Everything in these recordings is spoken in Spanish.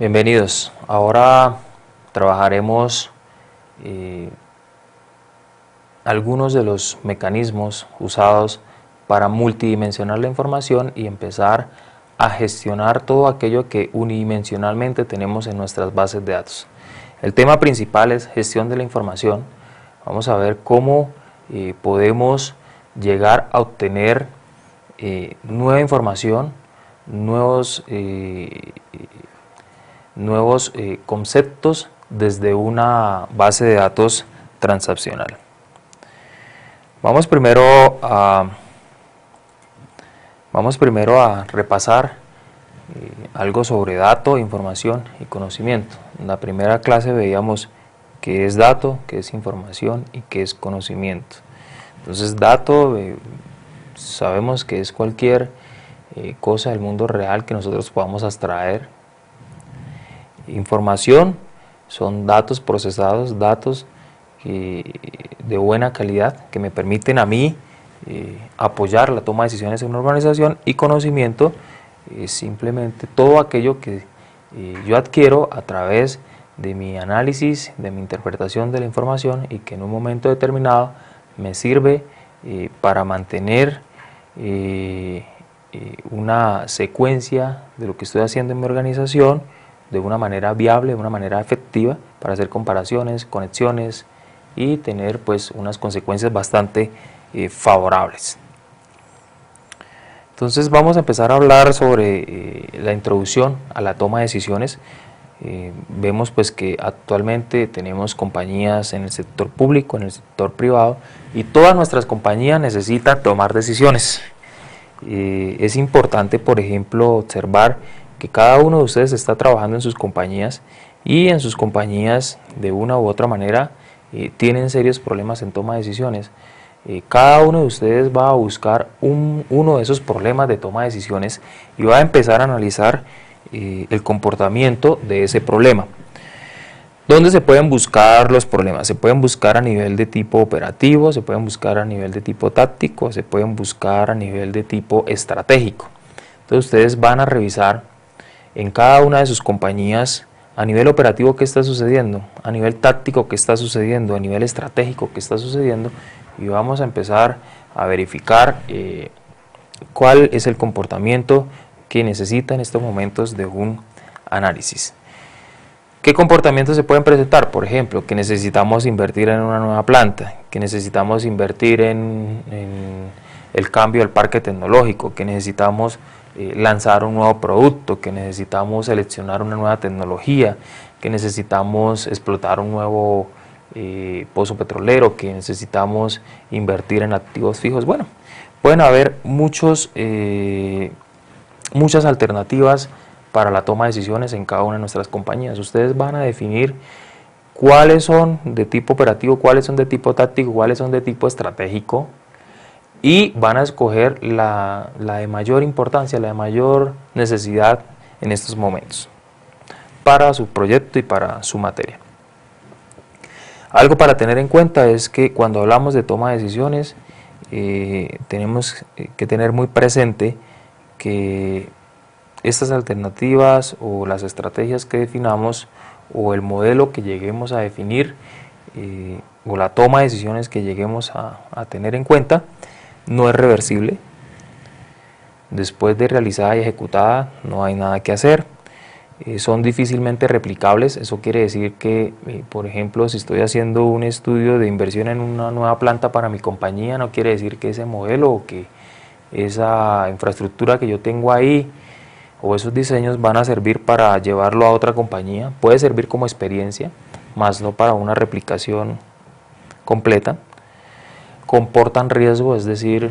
Bienvenidos. Ahora trabajaremos algunos de los mecanismos usados para multidimensionar la información y empezar a gestionar todo aquello que unidimensionalmente tenemos en nuestras bases de datos. El tema principal es gestión de la información. Vamos a ver cómo podemos llegar a obtener nueva información, nuevos conceptos desde una base de datos transaccional. Vamos primero a repasar algo sobre dato, información y conocimiento. En la primera clase veíamos qué es dato, qué es información y qué es conocimiento. Entonces, dato sabemos que es cualquier cosa del mundo real que nosotros podamos abstraer. Información son datos procesados, datos de buena calidad que me permiten a mí apoyar la toma de decisiones en una organización, y conocimiento es simplemente todo aquello que yo adquiero a través de mi análisis, de mi interpretación de la información, y que en un momento determinado me sirve para mantener una secuencia de lo que estoy haciendo en mi organización de una manera viable, de una manera efectiva, para hacer comparaciones, conexiones y tener pues unas consecuencias bastante favorables. Entonces vamos a empezar a hablar sobre la introducción a la toma de decisiones. Vemos pues que actualmente tenemos compañías en el sector público, en el sector privado, y todas nuestras compañías necesitan tomar decisiones. Es importante, por ejemplo, observar que cada uno de ustedes está trabajando en sus compañías, y en sus compañías de una u otra manera tienen serios problemas en toma de decisiones. Cada uno de ustedes va a buscar uno de esos problemas de toma de decisiones y va a empezar a analizar el comportamiento de ese problema. ¿Dónde se pueden buscar los problemas? Se pueden buscar a nivel de tipo operativo, se pueden buscar a nivel de tipo táctico, se pueden buscar a nivel de tipo estratégico. Entonces ustedes van a revisar en cada una de sus compañías a nivel operativo qué está sucediendo, a nivel táctico qué está sucediendo, a nivel estratégico qué está sucediendo, y vamos a empezar a verificar cuál es el comportamiento que necesita en estos momentos de un análisis. ¿Qué comportamientos se pueden presentar? Por ejemplo, que necesitamos invertir en una nueva planta, que necesitamos invertir en el cambio del parque tecnológico, que necesitamos lanzar un nuevo producto, que necesitamos seleccionar una nueva tecnología, que necesitamos explotar un nuevo pozo petrolero, que necesitamos invertir en activos fijos. Bueno, pueden haber muchas alternativas para la toma de decisiones en cada una de nuestras compañías. Ustedes van a definir cuáles son de tipo operativo, cuáles son de tipo táctico, cuáles son de tipo estratégico, y van a escoger la de mayor importancia, la de mayor necesidad en estos momentos para su proyecto y para su materia. Algo para tener en cuenta es que cuando hablamos de toma de decisiones tenemos que tener muy presente que estas alternativas o las estrategias que definamos, o el modelo que lleguemos a definir, o la toma de decisiones que lleguemos a tener en cuenta, no es reversible. Después de realizada y ejecutada no hay nada que hacer. Son difícilmente replicables. Eso quiere decir que, por ejemplo, si estoy haciendo un estudio de inversión en una nueva planta para mi compañía, no quiere decir que ese modelo o que esa infraestructura que yo tengo ahí o esos diseños van a servir para llevarlo a otra compañía. Puede servir como experiencia, más no para una replicación completa. Comportan riesgo, es decir,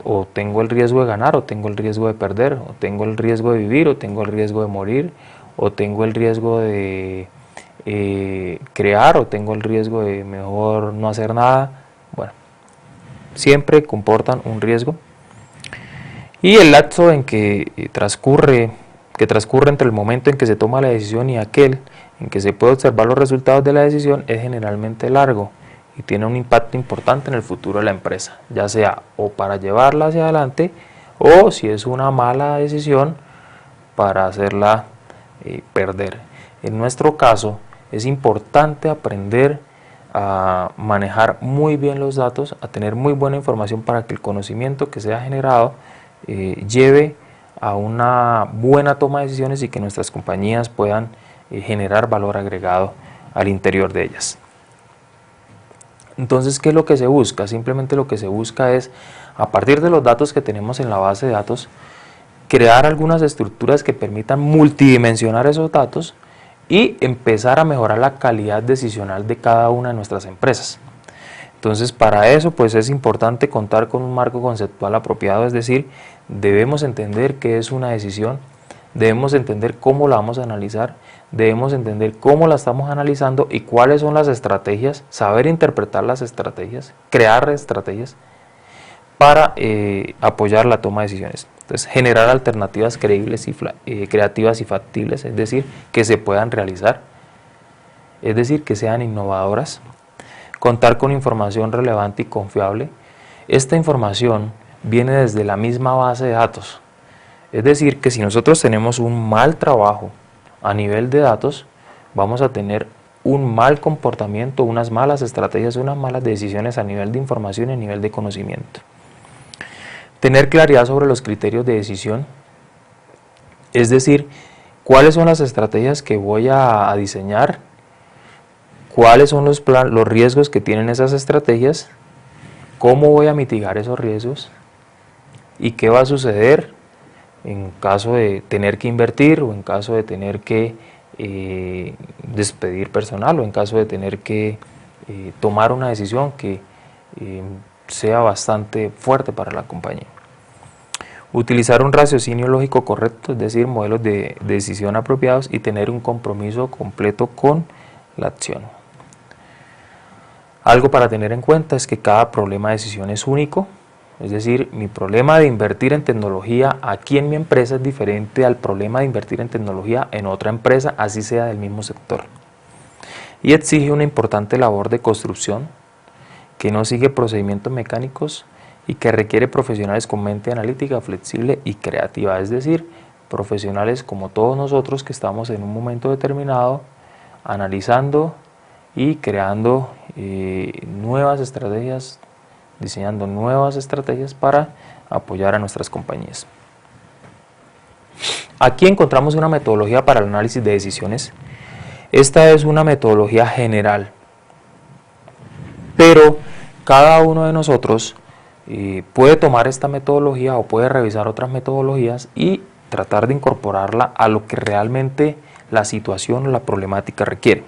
o tengo el riesgo de ganar, o tengo el riesgo de perder, o tengo el riesgo de vivir, o tengo el riesgo de morir, o tengo el riesgo de crear, o tengo el riesgo de mejor no hacer nada. Bueno, siempre comportan un riesgo. Y el lapso en que transcurre entre el momento en que se toma la decisión y aquel en que se puede observar los resultados de la decisión es generalmente largo y tiene un impacto importante en el futuro de la empresa, ya sea o para llevarla hacia adelante, o si es una mala decisión, para hacerla perder. En nuestro caso es importante aprender a manejar muy bien los datos, a tener muy buena información para que el conocimiento que sea generado lleve a una buena toma de decisiones y que nuestras compañías puedan generar valor agregado al interior de ellas. Entonces, ¿qué es lo que se busca? Simplemente lo que se busca es, a partir de los datos que tenemos en la base de datos, crear algunas estructuras que permitan multidimensionar esos datos y empezar a mejorar la calidad decisional de cada una de nuestras empresas. Entonces, para eso pues es importante contar con un marco conceptual apropiado, es decir, debemos entender qué es una decisión, debemos entender cómo la vamos a analizar, debemos entender cómo la estamos analizando y cuáles son las estrategias, saber interpretar las estrategias, crear estrategias para apoyar la toma de decisiones. Entonces, generar alternativas creíbles y creativas y factibles, es decir, que se puedan realizar, es decir, que sean innovadoras. Contar con información relevante y confiable. Esta información viene desde la misma base de datos. Es decir, que si nosotros tenemos un mal trabajo a nivel de datos, vamos a tener un mal comportamiento, unas malas estrategias, unas malas decisiones a nivel de información y a nivel de conocimiento. Tener claridad sobre los criterios de decisión, es decir, cuáles son las estrategias que voy a diseñar, cuáles son los riesgos que tienen esas estrategias, cómo voy a mitigar esos riesgos y qué va a suceder en caso de tener que invertir o en caso de tener que despedir personal o en caso de tener que tomar una decisión que sea bastante fuerte para la compañía. Utilizar un raciocinio lógico correcto, es decir, modelos de decisión apropiados y tener un compromiso completo con la acción. Algo para tener en cuenta es que cada problema de decisión es único, es decir, mi problema de invertir en tecnología aquí en mi empresa es diferente al problema de invertir en tecnología en otra empresa, así sea del mismo sector. Y exige una importante labor de construcción que no sigue procedimientos mecánicos y que requiere profesionales con mente analítica, flexible y creativa, es decir, profesionales como todos nosotros que estamos en un momento determinado analizando y creando nuevas estrategias, diseñando nuevas estrategias para apoyar a nuestras compañías. Aquí encontramos una metodología para el análisis de decisiones. Esta es una metodología general, pero cada uno de nosotros puede tomar esta metodología o puede revisar otras metodologías y tratar de incorporarla a lo que realmente la situación o la problemática requiere.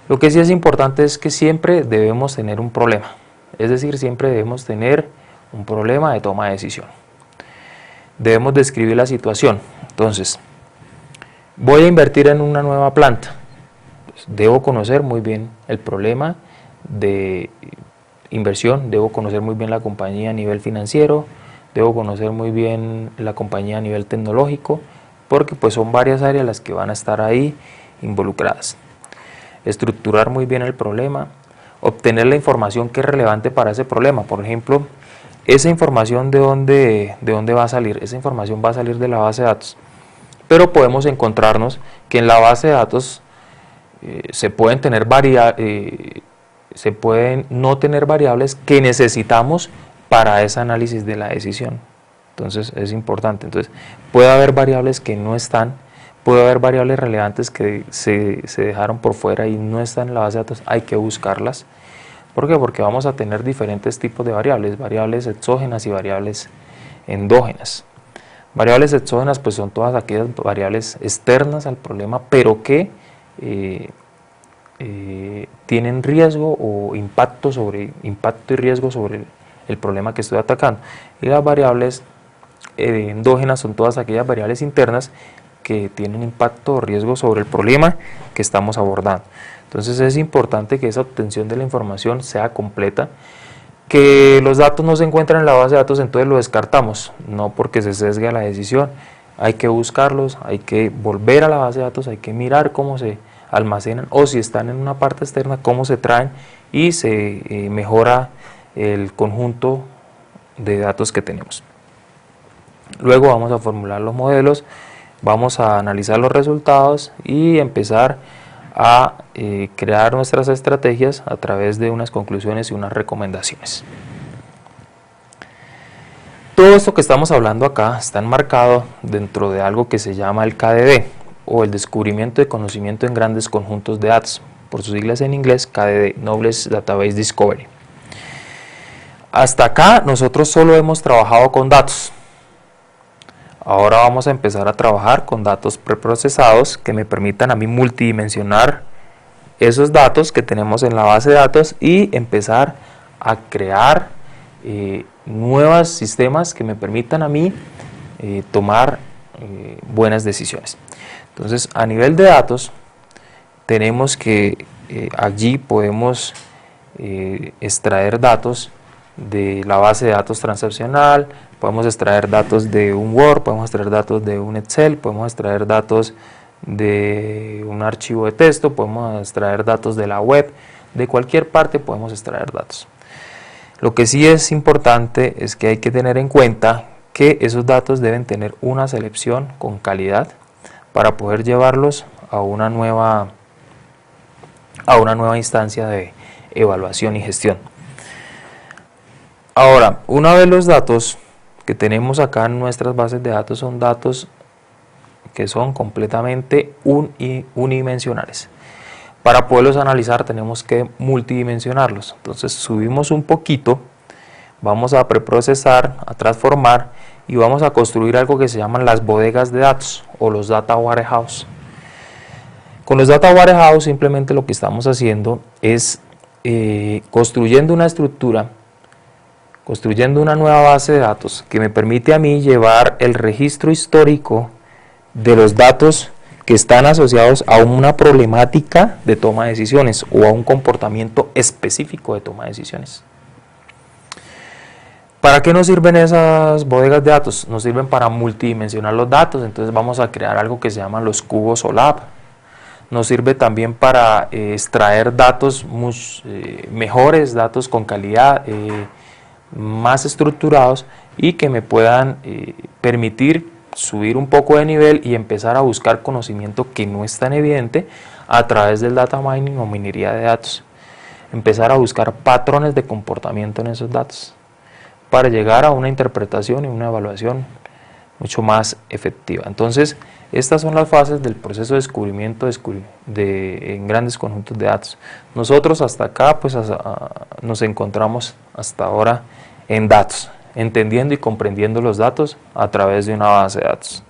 Lo que sí es importante es que siempre debemos tener un problema, es decir, siempre debemos tener un problema de toma de decisión. Debemos describir la situación. Entonces, voy a invertir en una nueva planta. Pues debo conocer muy bien el problema de inversión, debo conocer muy bien la compañía a nivel financiero, debo conocer muy bien la compañía a nivel tecnológico, porque pues son varias áreas las que van a estar ahí involucradas. Estructurar muy bien el problema, obtener la información que es relevante para ese problema. Por ejemplo, esa información ¿de dónde va a salir? Esa información va a salir de la base de datos. Pero podemos encontrarnos que en la base de datos se pueden no tener variables que necesitamos para ese análisis de la decisión. Entonces es importante. Entonces puede haber variables que no están, puede haber variables relevantes que se dejaron por fuera y no están en la base de datos, hay que buscarlas. ¿Por qué? Porque vamos a tener diferentes tipos de variables exógenas y variables endógenas. Variables exógenas pues son todas aquellas variables externas al problema, pero que tienen riesgo o impacto y riesgo sobre el problema que estoy atacando. Y las variables endógenas son todas aquellas variables internas que tienen impacto o riesgo sobre el problema que estamos abordando. Entonces es importante que esa obtención de la información sea completa, que los datos no se encuentran en la base de datos, entonces lo descartamos, no porque se sesgue la decisión, hay que buscarlos, hay que volver a la base de datos, hay que mirar cómo se almacenan o si están en una parte externa, cómo se traen y se mejora el conjunto de datos que tenemos. Luego vamos a formular los modelos vamos a analizar los resultados y empezar a crear nuestras estrategias a través de unas conclusiones y unas recomendaciones. Todo esto que estamos hablando acá está enmarcado dentro de algo que se llama el KDD, o el descubrimiento de conocimiento en grandes conjuntos de datos, por sus siglas en inglés KDD, Knowledge Database Discovery. Hasta acá nosotros solo hemos trabajado con datos. Ahora vamos a empezar a trabajar con datos preprocesados que me permitan a mí multidimensionar esos datos que tenemos en la base de datos y empezar a crear nuevos sistemas que me permitan a mí tomar buenas decisiones. Entonces, a nivel de datos, tenemos que allí podemos extraer datos de la base de datos transaccional, podemos extraer datos de un Word, podemos extraer datos de un Excel, podemos extraer datos de un archivo de texto, podemos extraer datos de la web, de cualquier parte podemos extraer datos. Lo que sí es importante es que hay que tener en cuenta que esos datos deben tener una selección con calidad para poder llevarlos a una nueva instancia de evaluación y gestión. Ahora, una vez los datos que tenemos acá en nuestras bases de datos son datos que son completamente unidimensionales. Para poderlos analizar tenemos que multidimensionarlos. Entonces subimos un poquito, vamos a preprocesar, a transformar y vamos a construir algo que se llaman las bodegas de datos o los data warehouse. Con los data warehouse simplemente lo que estamos haciendo es construyendo una estructura, construyendo una nueva base de datos que me permite a mí llevar el registro histórico de los datos que están asociados a una problemática de toma de decisiones o a un comportamiento específico de toma de decisiones. ¿Para qué nos sirven esas bodegas de datos? Nos sirven para multidimensionar los datos, entonces vamos a crear algo que se llama los cubos OLAP. Nos sirve también para extraer datos mejores, datos con calidad, más estructurados y que me puedan permitir subir un poco de nivel y empezar a buscar conocimiento que no es tan evidente a través del data mining o minería de datos. Empezar a buscar patrones de comportamiento en esos datos para llegar a una interpretación y una evaluación mucho más efectiva. Entonces, estas son las fases del proceso de descubrimiento en grandes conjuntos de datos. Nosotros hasta acá pues nos encontramos hasta ahora en datos, entendiendo y comprendiendo los datos a través de una base de datos.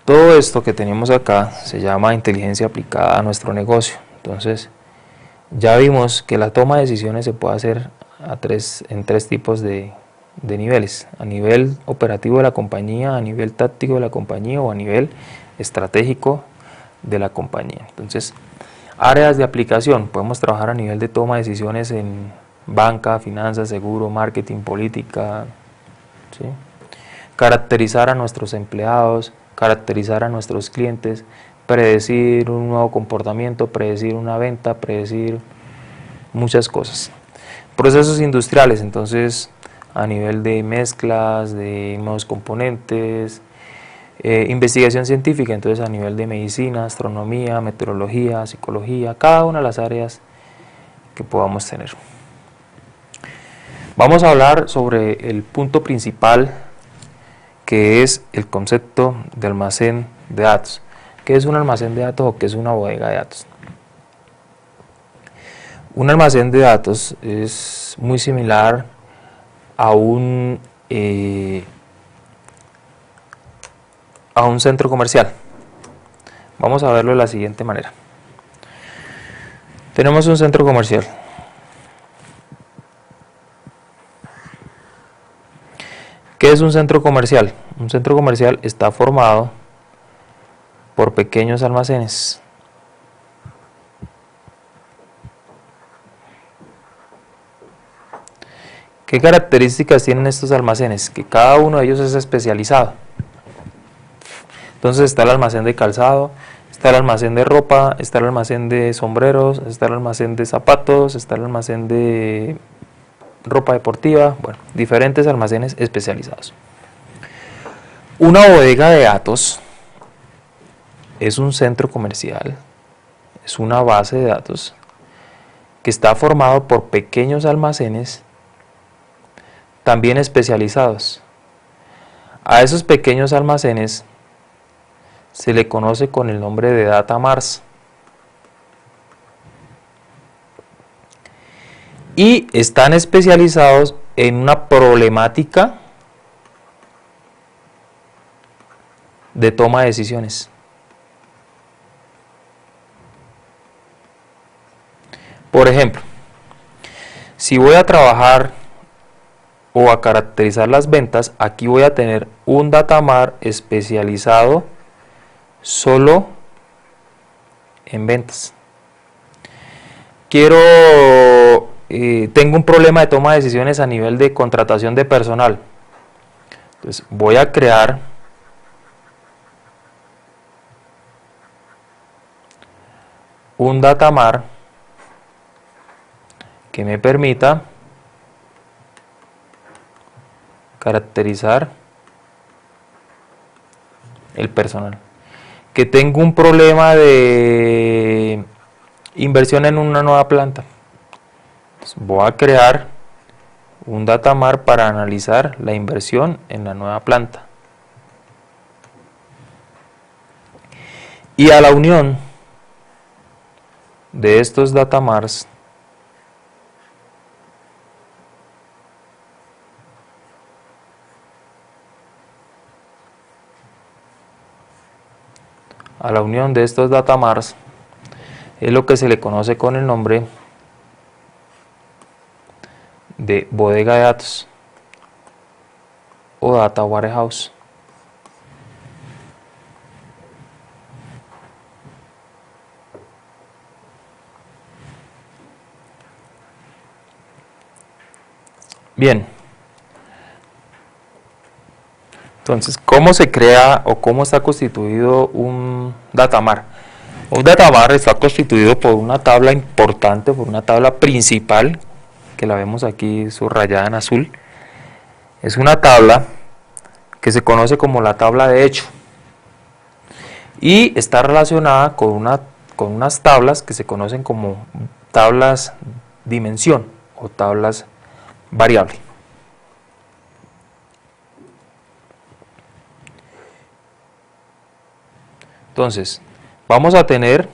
Todo esto que tenemos acá se llama inteligencia aplicada a nuestro negocio. Entonces, ya vimos que la toma de decisiones se puede hacer en tres tipos de niveles: a nivel operativo de la compañía, a nivel táctico de la compañía o a nivel estratégico de la compañía. Entonces, áreas de aplicación: podemos trabajar a nivel de toma de decisiones en banca, finanzas, seguro, marketing, política, ¿sí? Caracterizar a nuestros empleados, caracterizar a nuestros clientes, predecir un nuevo comportamiento, predecir una venta, predecir muchas cosas. Procesos industriales, entonces a nivel de mezclas, de nuevos componentes, investigación científica, entonces a nivel de medicina, astronomía, meteorología, psicología, cada una de las áreas que podamos tener. Vamos a hablar sobre el punto principal, que es el concepto de almacén de datos. ¿Qué es un almacén de datos o qué es una bodega de datos? Un almacén de datos es muy similar a un centro comercial. Vamos a verlo de la siguiente manera. Tenemos un centro comercial. ¿Qué es un centro comercial? Un centro comercial está formado por pequeños almacenes. ¿Qué características tienen estos almacenes? Que cada uno de ellos es especializado. Entonces está el almacén de calzado, está el almacén de ropa, está el almacén de sombreros, está el almacén de zapatos, está el almacén de ropa deportiva, bueno, diferentes almacenes especializados. Una bodega de datos es un centro comercial, es una base de datos que está formado por pequeños almacenes también especializados. A esos pequeños almacenes se le conoce con el nombre de data marts y están especializados en una problemática de toma de decisiones. Por ejemplo, si voy a trabajar o a caracterizar las ventas, aquí voy a tener un datamar especializado solo en ventas. Tengo un problema de toma de decisiones a nivel de contratación de personal. Entonces voy a crear un datamar que me permita caracterizar el personal. Que tengo un problema de inversión en una nueva planta. Entonces voy a crear un datamar para analizar la inversión en la nueva planta. Y a la unión de estos datamars es lo que se le conoce con el nombre de bodega de datos o data warehouse. Bien, entonces, ¿cómo se crea o cómo está constituido un datamar? Un datamar está constituido por una tabla importante, por una tabla principal, que la vemos aquí subrayada en azul. Es una tabla que se conoce como la tabla de hecho y está relacionada con unas tablas que se conocen como tablas dimensión o tablas variable. Entonces, vamos a tener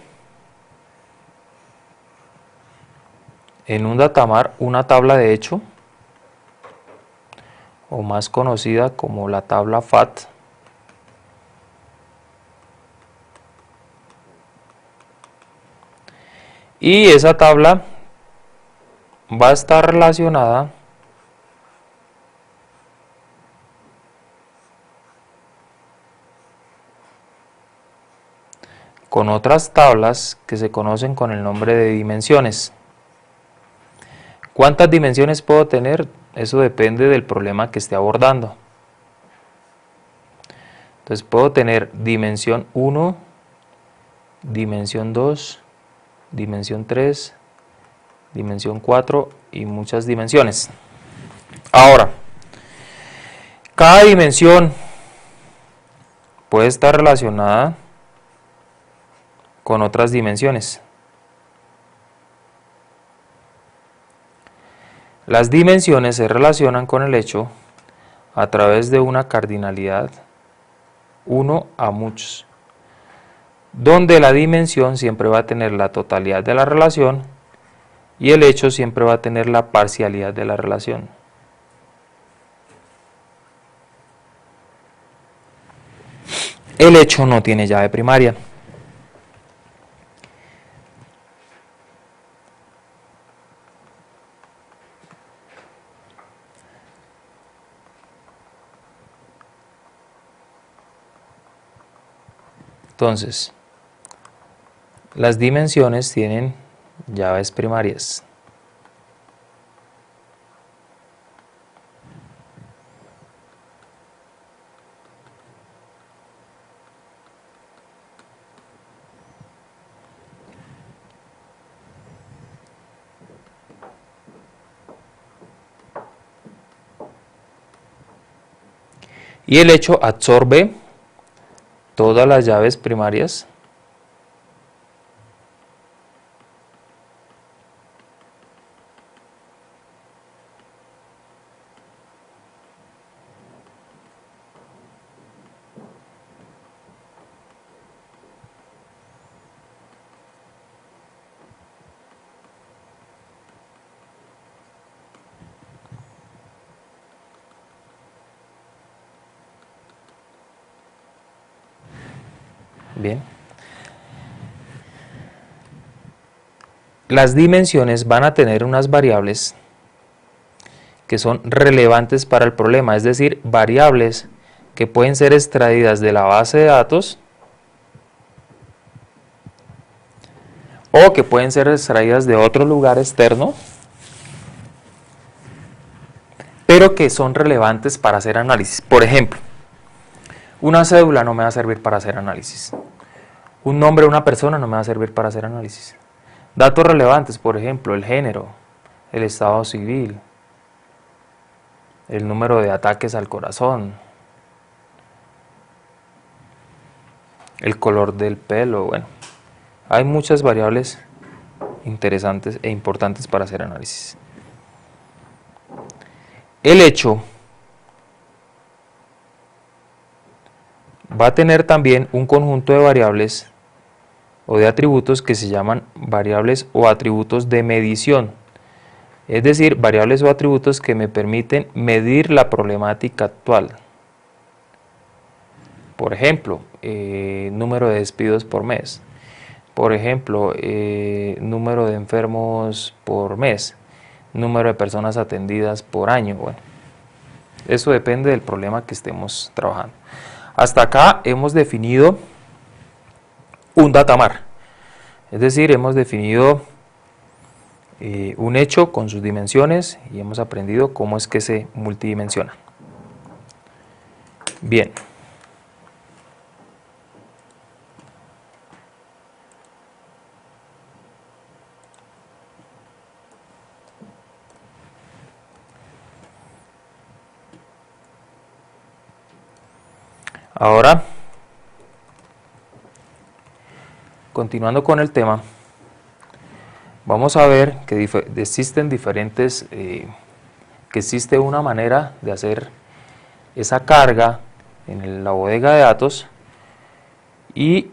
en un datamar una tabla de hecho, o más conocida como la tabla FAT. Y esa tabla va a estar relacionada con otras tablas que se conocen con el nombre de dimensiones. ¿Cuántas dimensiones puedo tener? Eso depende del problema que esté abordando. Entonces puedo tener dimensión 1, dimensión 2, dimensión 3, dimensión 4 y muchas dimensiones. Ahora, cada dimensión puede estar relacionada con otras dimensiones. Las dimensiones se relacionan con el hecho a través de una cardinalidad 1 a muchos, donde la dimensión siempre va a tener la totalidad de la relación y el hecho siempre va a tener la parcialidad de la relación. El hecho no tiene llave primaria. Entonces, las dimensiones tienen llaves primarias. Y el hecho absorbe todas las llaves primarias bien. Las dimensiones van a tener unas variables que son relevantes para el problema, es decir, variables que pueden ser extraídas de la base de datos o que pueden ser extraídas de otro lugar externo, pero que son relevantes para hacer análisis. Por ejemplo, una cédula no me va a servir para hacer análisis. Un nombre de una persona no me va a servir para hacer análisis. Datos relevantes, por ejemplo, el género, el estado civil, el número de ataques al corazón, el color del pelo, bueno, hay muchas variables interesantes e importantes para hacer análisis. El hecho va a tener también un conjunto de variables o de atributos que se llaman variables o atributos de medición, es decir, variables o atributos que me permiten medir la problemática actual. Por ejemplo, número de despidos por mes, por ejemplo, número de enfermos por mes, número de personas atendidas por año. Bueno, eso depende del problema que estemos trabajando. Hasta acá hemos definido un datamar, es decir, hemos definido un hecho con sus dimensiones y hemos aprendido cómo es que se multidimensiona. Bien. Ahora, continuando con el tema, vamos a ver que existen diferentes, que existe una manera de hacer esa carga en la bodega de datos y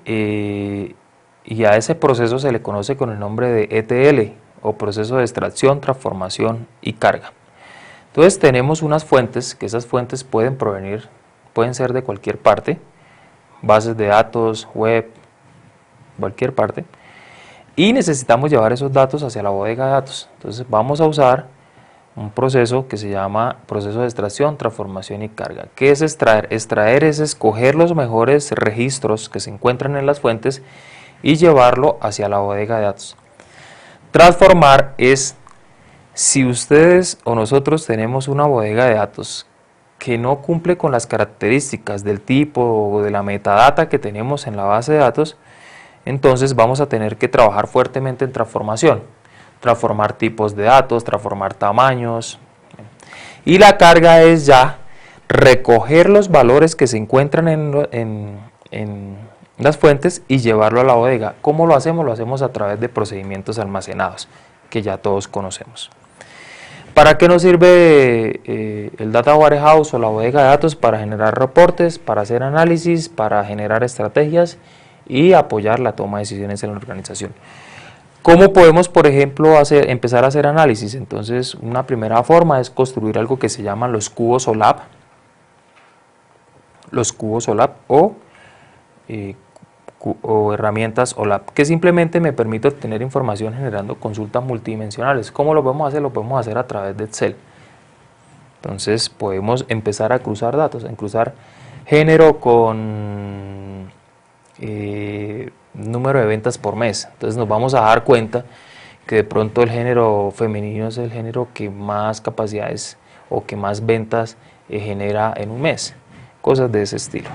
a ese proceso se le conoce con el nombre de ETL o proceso de extracción, transformación y carga. Entonces tenemos unas fuentes, que esas fuentes pueden ser de cualquier parte, bases de datos, web, cualquier parte, y necesitamos llevar esos datos hacia la bodega de datos. Entonces vamos a usar un proceso que se llama proceso de extracción, transformación y carga. ¿Qué es extraer? Extraer es escoger los mejores registros que se encuentran en las fuentes y llevarlo hacia la bodega de datos. Transformar es si ustedes o nosotros tenemos una bodega de datos que no cumple con las características del tipo o de la metadata que tenemos en la base de datos, entonces vamos a tener que trabajar fuertemente en transformación, transformar tipos de datos, transformar tamaños, y la carga es ya recoger los valores que se encuentran en las fuentes y llevarlo a la bodega. ¿Cómo lo hacemos? Lo hacemos a través de procedimientos almacenados, que ya todos conocemos. ¿Para qué nos sirve el Data Warehouse o la bodega de datos? Para generar reportes, para hacer análisis, para generar estrategias y apoyar la toma de decisiones en la organización. ¿Cómo podemos, por ejemplo, empezar a hacer análisis? Entonces, una primera forma es construir algo que se llaman los cubos OLAP. Los cubos OLAP o herramientas OLAP, que simplemente me permite obtener información generando consultas multidimensionales. ¿Cómo lo podemos hacer? Lo podemos hacer a través de Excel. Entonces podemos empezar a cruzar datos, en cruzar género con número de ventas por mes. Entonces nos vamos a dar cuenta que de pronto el género femenino es el género que más capacidades o que más ventas genera en un mes. Cosas de ese estilo.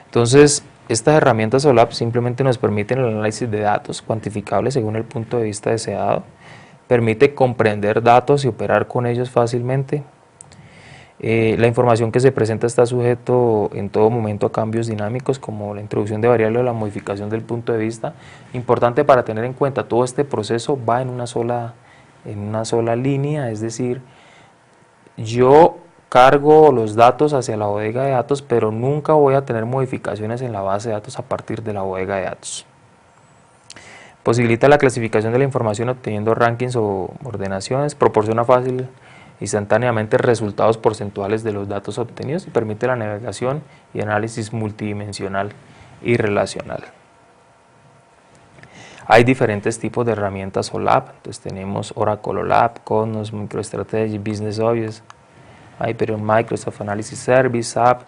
Entonces, estas herramientas OLAP simplemente nos permiten el análisis de datos cuantificables según el punto de vista deseado, permite comprender datos y operar con ellos fácilmente, La información que se presenta está sujeto en todo momento a cambios dinámicos como la introducción de variables o la modificación del punto de vista. Importante para tener en cuenta, todo este proceso va en una sola línea, es decir, yo cargo los datos hacia la bodega de datos, pero nunca voy a tener modificaciones en la base de datos a partir de la bodega de datos. Posibilita la clasificación de la información obteniendo rankings o ordenaciones, proporciona fácil instantáneamente resultados porcentuales de los datos obtenidos y permite la navegación y análisis multidimensional y relacional. Hay diferentes tipos de herramientas OLAP, entonces tenemos Oracle OLAP, Cognos, MicroStrategy, Business Objects, Hyperion, Microsoft Analysis Service, SAP,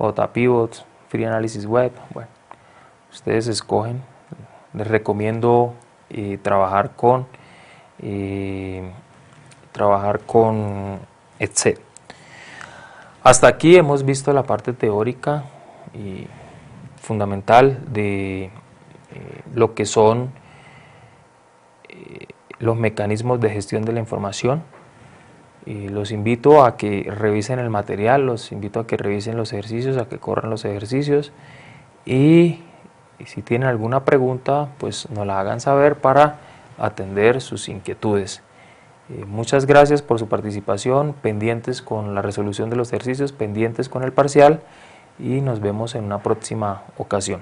JPivot, Free Analysis Web. Bueno, ustedes escogen. Les recomiendo trabajar con Excel. Hasta aquí hemos visto la parte teórica y fundamental de lo que son los mecanismos de gestión de la información. Los invito a que revisen el material, los invito a que revisen los ejercicios, a que corran los ejercicios y si tienen alguna pregunta, pues nos la hagan saber para atender sus inquietudes. Muchas gracias por su participación, pendientes con la resolución de los ejercicios, pendientes con el parcial y nos vemos en una próxima ocasión.